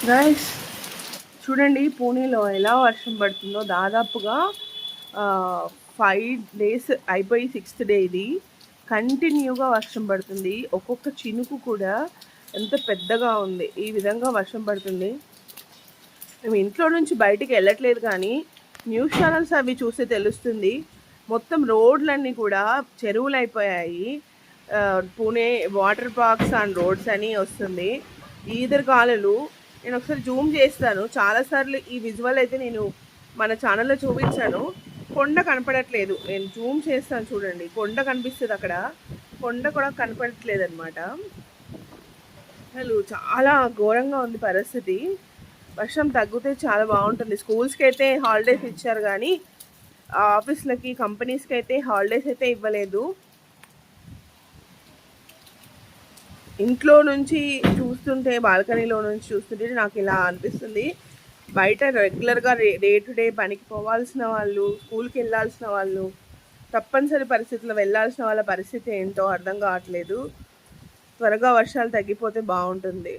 Guys చూడండి, పూణేలో ఎలా వర్షం పడుతుందో. దాదాపుగా 5 days అయిపోయి 6th డే ఇది. కంటిన్యూగా వర్షం పడుతుంది. ఒక్కొక్క చినుకు కూడా ఎంత పెద్దగా ఉంది. ఈ విధంగా వర్షం పడుతుంది. మేము ఇంట్లో నుంచి బయటికి వెళ్ళట్లేదు, కానీ న్యూస్ ఛానల్స్ అవి చూస్తే తెలుస్తుంది. మొత్తం రోడ్లన్నీ కూడా చెరువులు అయిపోయాయి. Pune water parks and roads అని వస్తుంది. ఈదరగాలులు. నేను ఒకసారి జూమ్ చేస్తాను. చాలాసార్లు ఈ విజువల్ అయితే నేను మన ఛానల్లో చూపించాను. కొండ కనపడట్లేదు. నేను జూమ్ చేస్తాను చూడండి. కొండ కనిపిస్తుంది అక్కడ, కొండ కూడా కనపడట్లేదు అనమాట. అసలు చాలా ఘోరంగా ఉంది పరిస్థితి. వర్షం తగ్గితే చాలా బాగుంటుంది. స్కూల్స్కి అయితే హాలిడేస్ ఇచ్చారు, కానీ ఆఫీస్లకి కంపెనీస్కి అయితే హాలిడేస్ అయితే ఇవ్వలేదు. ఇంట్లో నుంచి చూస్తుంటే, బాల్కనీలో నుంచి చూస్తుంటే నాకు ఇలా అనిపిస్తుంది. బయట రెగ్యులర్గా డే టు డే పనికి పోవాల్సిన వాళ్ళు, స్కూల్కి వెళ్ళాల్సిన వాళ్ళు, తప్పనిసరి పరిస్థితుల్లో వెళ్ళాల్సిన వాళ్ళ పరిస్థితి ఏంటో అర్థం కావట్లేదు. త్వరగా వర్షాలు తగ్గిపోతే బాగుంటుంది.